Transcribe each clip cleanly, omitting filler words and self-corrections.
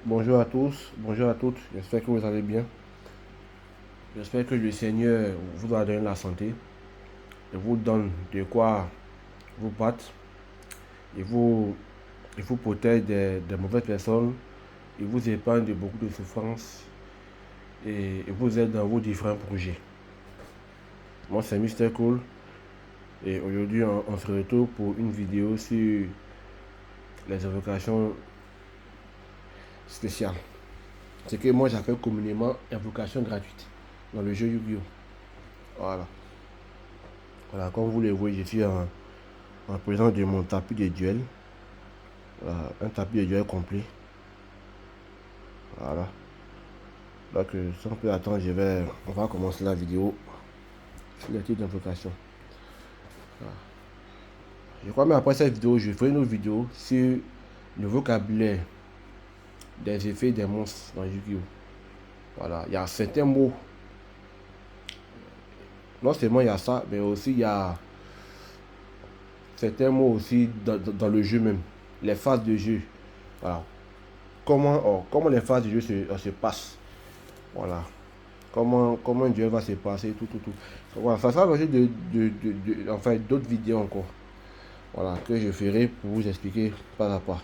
Bonjour à tous, bonjour à toutes, j'espère que vous allez bien. J'espère que le Seigneur vous a donné la santé et vous donne de quoi vous battre. Il vous, il vous protège des mauvaises personnes, il vous épargne de beaucoup de souffrances et il vous aide dans vos différents projets. Moi c'est Mister Cool et aujourd'hui on se retrouve pour une vidéo sur les invocations spéciales. C'est que moi j'appelle communément invocation gratuite dans le jeu Yu-Gi-Oh! Voilà. Voilà, comme vous le voyez, je suis en présence de mon tapis de duel. Voilà, un tapis de duel complet. Voilà. Donc, sans plus attendre, on va commencer la vidéo sur les titres d'invocation. Voilà. Je crois, mais après cette vidéo, je ferai une autre vidéo sur le vocabulaire des effets des monstres dans Yu-Gi-Oh! Voilà, il y a certains mots. Non seulement il y a ça, mais aussi il y a certains mots aussi dans le jeu même. Les phases de jeu. Voilà. Comment les phases de jeu se passent. Voilà. Comment un duel va se passer, tout. Voilà, ça sera l'objet enfin, d'autres vidéos encore. Voilà, que je ferai pour vous expliquer pas à pas.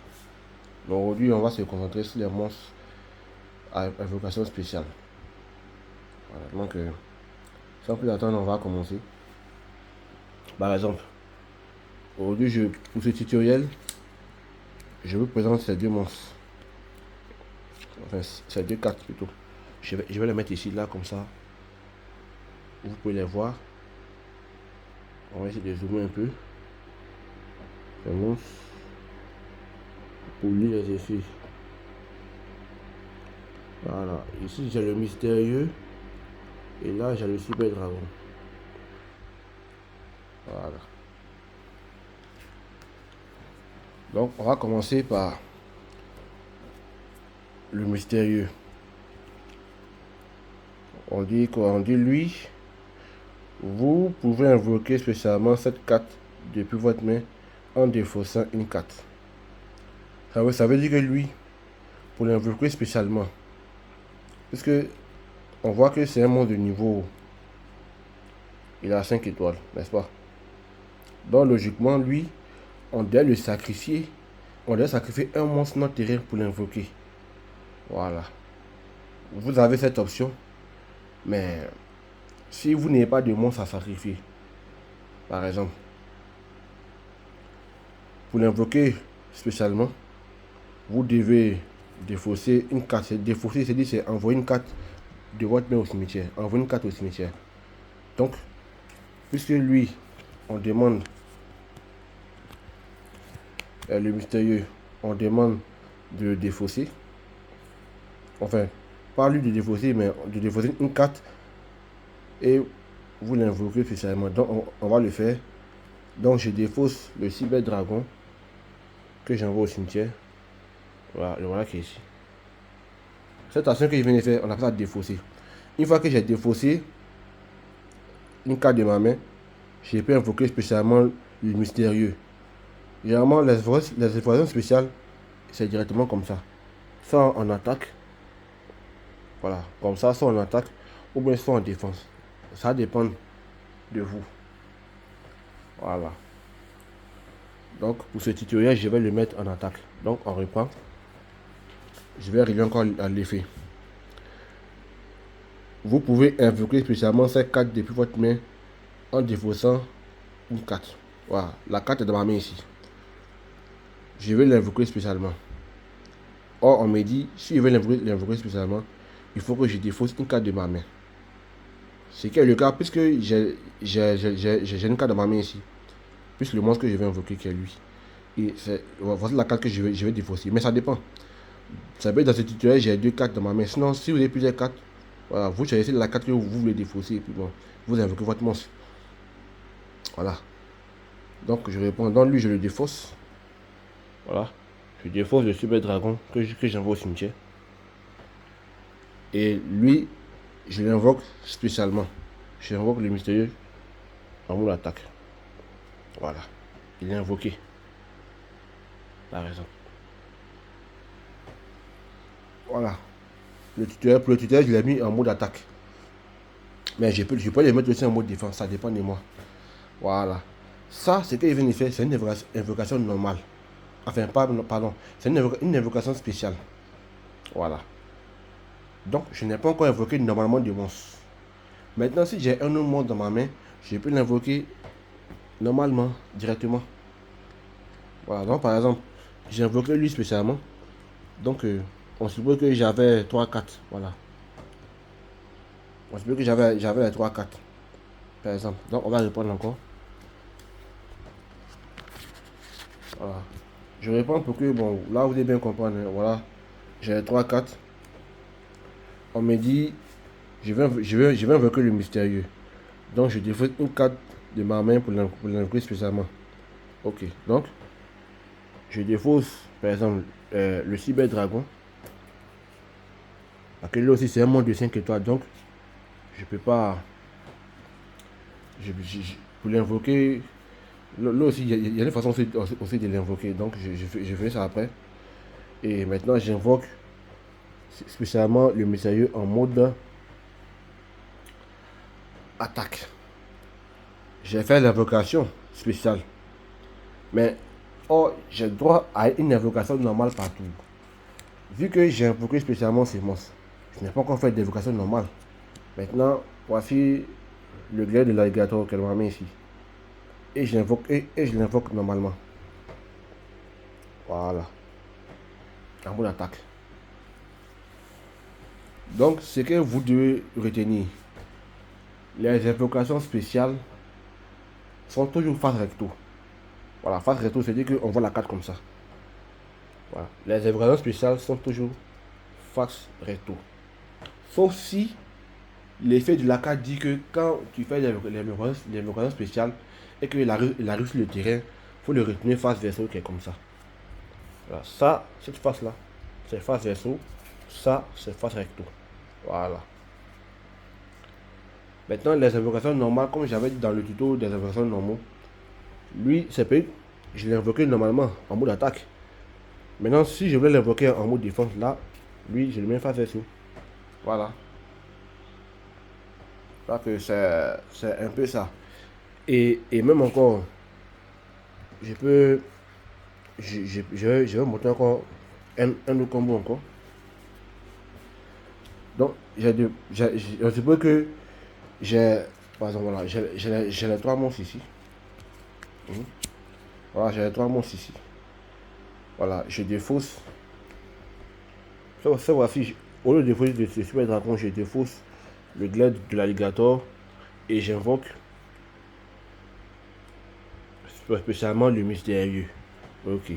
Mais aujourd'hui, on va se concentrer sur les monstres à invocation spéciale. Voilà, donc, sans plus attendre, on va commencer. Par exemple, aujourd'hui, pour ce tutoriel, je vous présente ces deux monstres. Enfin, ces deux cartes plutôt. Je vais les mettre ici, là, comme ça. Vous pouvez les voir. On va essayer de zoomer un peu. Ces monstres. Pour lire les effets. Voilà, ici j'ai le mystérieux et là j'ai le super dragon. Voilà. Donc on va commencer par le mystérieux. On dit quoi? On dit lui, vous pouvez invoquer spécialement cette carte depuis votre main en défaussant une carte. Ça veut dire que lui, pour l'invoquer spécialement, puisque on voit que c'est un monstre de niveau, il a 5 étoiles, n'est-ce pas? Donc logiquement, lui, on doit le sacrifier. On doit sacrifier un monstre non terrestre pour l'invoquer. Voilà. Vous avez cette option. Mais si vous n'avez pas de monstre à sacrifier, par exemple, pour l'invoquer spécialement, vous devez défausser une carte. Défausser, c'est-à-dire c'est envoyer une carte de votre main au cimetière. Envoyer une carte au cimetière. Donc, puisque lui, on demande, le mystérieux, on demande de défausser. Enfin, pas lui de défausser, mais de défausser une carte et vous l'invoquez spécialement. Donc, on va le faire. Donc, je défausse le cyber dragon que j'envoie au cimetière. Voilà, le voilà qui est ici. Cette action que je viens de faire, on appelle ça défausser. Une fois que j'ai défaussé une carte de ma main, je peux invoquer spécialement le mystérieux. Généralement, les invocations spéciales, c'est directement comme ça. Soit en attaque, voilà, comme ça, soit en attaque, ou bien soit en défense. Ça dépend de vous. Voilà. Donc, pour ce tutoriel, je vais le mettre en attaque. Donc, on reprend. Je vais arriver encore à l'effet. Vous pouvez invoquer spécialement cette carte depuis votre main en défaussant une carte. Voilà, la carte est dans ma main ici. Je vais l'invoquer spécialement. Or, on me dit, si je veux l'invoquer spécialement, il faut que je défausse une carte de ma main. C'est quel est le cas, puisque j'ai une carte dans ma main ici. Puisque le monstre que je vais invoquer, qui est lui. Et voici la carte que je vais défausser. Mais ça dépend. Ça peut être dans ce tutoriel, j'ai deux cartes dans ma main. Sinon, si vous avez plusieurs cartes, voilà, vous choisissez la carte que vous voulez défausser. Et puis bon, vous invoquez votre monstre. Voilà. Donc, je réponds. Dans lui, je le défausse. Voilà. Je défausse le super dragon que j'envoie au cimetière. Et lui, je l'invoque spécialement. Je l'invoque le mystérieux en mon attaque. Voilà. Il est invoqué. Par exemple. Voilà. Pour le tuteur, je l'ai mis en mode attaque. Mais je peux les mettre aussi en mode défense, ça dépend de moi. Voilà. Ça, ce qu'il vient de faire, c'est une invocation normale. Enfin, pardon, c'est une invocation spéciale. Voilà. Donc, je n'ai pas encore invoqué normalement de monstre. Maintenant, si j'ai un autre monstre dans ma main, je peux l'invoquer normalement, directement. Voilà, donc par exemple, j'ai invoqué lui spécialement. Donc, on suppose que j'avais 3-4. Voilà. On suppose que j'avais les 3-4. Par exemple. Donc, on va répondre encore. Voilà. Je réponds pour que, bon, là, vous allez bien comprendre. Hein, voilà. J'ai les 3-4. On me dit, je vais invoquer le mystérieux. Donc, je défausse une carte de ma main pour l'invoquer spécialement. Ok. Donc, je défausse, par exemple, le cyber dragon. Parce que là aussi, c'est un monde de 5 étoiles. Donc, je peux pas. Pour l'invoquer, là aussi, il y a une façon aussi de l'invoquer. Donc, je fais ça après. Et maintenant, j'invoque spécialement le mystérieux en mode attaque. J'ai fait l'invocation spéciale. Mais, oh, j'ai droit à une invocation normale partout. Vu que j'ai invoqué spécialement ces monstres, je n'ai pas encore fait d'invocation normale. Maintenant, voici le glaive de l'alligator qu'elle m'a mis ici. Et je l'invoque normalement. Voilà. En mode attaque. Donc, ce que vous devez retenir, les invocations spéciales sont toujours face recto. Voilà, face recto, c'est-à-dire qu'on voit la carte comme ça. Voilà. Les invocations spéciales sont toujours face recto. Sauf si l'effet de la carte dit que quand tu fais l'invocation spéciale et qu'il arrive sur le terrain, il faut le retenir face verso qui est comme ça. Voilà. Ça, cette face-là, c'est face verso. Ça, c'est face recto. Voilà. Maintenant, les invocations normales, comme j'avais dit dans le tuto des invocations normaux, lui, c'est pas, je l'ai invoqué normalement en mode attaque. Maintenant, si je voulais l'invoquer en mode défense, là, lui, je le mets face verso. Voilà. Là que c'est un peu ça. Et même encore, je peux, je vais monter encore un autre combo encore. Donc, on suppose que j'ai, par exemple, voilà, j'ai les 3 monstres ici. Voilà, j'ai les 3 monstres ici. Voilà, je défausse. Ça voici, au lieu de défausser de ce super dragon, je défausse le glaive de l'alligator et j'invoque spécialement le mystérieux. Ok.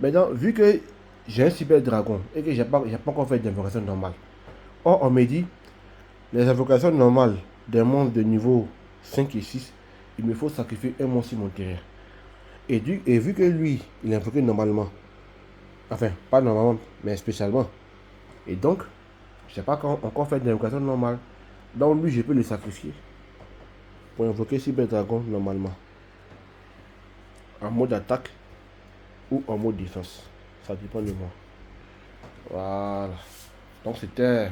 Maintenant, vu que j'ai un super dragon et que j'ai pas encore fait d'invocation normale, on me dit les invocations normales des monstres de niveau 5 et 6, il me faut sacrifier un monstre sur mon terrain. Et vu que lui, il est invoqué normalement, enfin, pas normalement, mais spécialement, et donc, je n'ai pas encore fait d'invocation normale. Donc lui, je peux le sacrifier pour invoquer Cyber Dragon normalement. En mode attaque ou en mode défense. Ça dépend de moi. Voilà. Donc c'était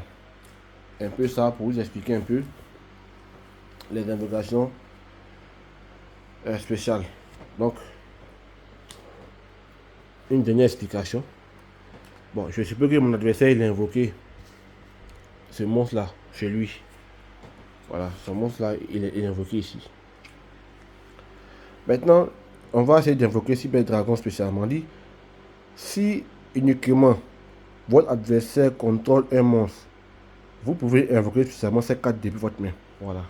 un peu ça pour vous expliquer un peu les invocations spéciales. Donc, une dernière explication. Bon, je suppose que mon adversaire, il a invoqué ce monstre-là chez lui. Voilà, ce monstre-là, il est invoqué ici. Maintenant, on va essayer d'invoquer Cyber Dragon spécialement dit. Si uniquement votre adversaire contrôle un monstre, vous pouvez invoquer spécialement ces cartes depuis votre main. Voilà.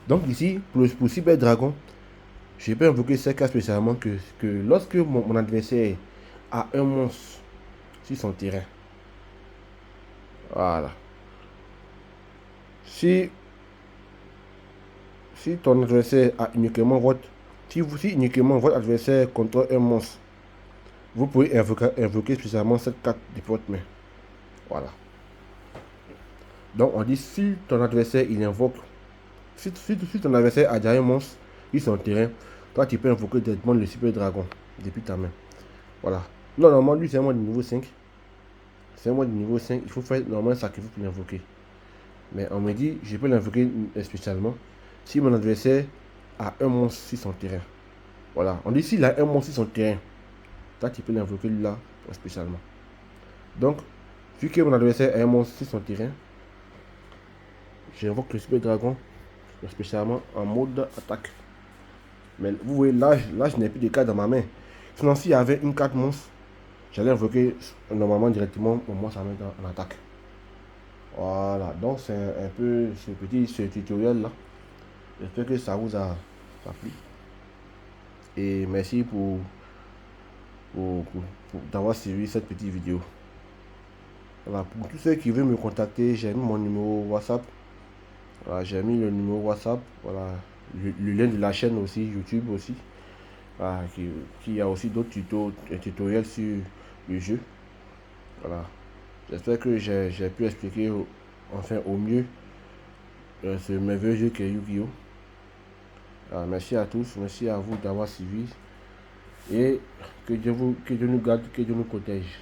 Donc ici, pour Cyber Dragon, je peux invoquer ces cartes spécialement que lorsque mon adversaire a un monstre sur son terrain. Voilà. Si ton adversaire a uniquement votre... Si uniquement votre adversaire contrôle un monstre, vous pouvez invoquer spécialement cette carte de votre main. Voilà. Donc on dit si ton adversaire il invoque, si ton adversaire a déjà un monstre sur son terrain, toi tu peux invoquer directement le super dragon depuis ta main. Voilà. Normalement lui c'est un monstre de niveau 5. C'est un monstre de niveau 5, il faut faire normalement un sacrifice pour l'invoquer. Mais on me dit, je peux l'invoquer spécialement si mon adversaire a un monstre sur son terrain. Voilà, on dit s'il a un monstre sur son terrain, là tu peux l'invoquer là spécialement. Donc, vu que mon adversaire a un monstre sur son terrain, j'invoque le super dragon spécialement en mode attaque. Mais vous voyez, là je n'ai plus de cartes dans ma main. Sinon, s'il y avait une carte monstre, j'allais invoquer normalement directement mon monstre en attaque. Voilà, donc c'est un peu ce tutoriel là. J'espère que ça vous a plu. Et merci d'avoir suivi cette petite vidéo. Voilà, pour tous ceux qui veulent me contacter, j'ai mis mon numéro WhatsApp. Voilà, j'ai mis le numéro WhatsApp. Voilà, le lien de la chaîne aussi, YouTube aussi. Voilà, qui a aussi d'autres tutoriels sur le jeu. Voilà. J'espère que j'ai pu expliquer enfin au mieux ce merveilleux jeu qu'est Yu-Gi-Oh! Merci à tous, merci à vous d'avoir suivi. Et que Dieu nous garde, que Dieu nous protège.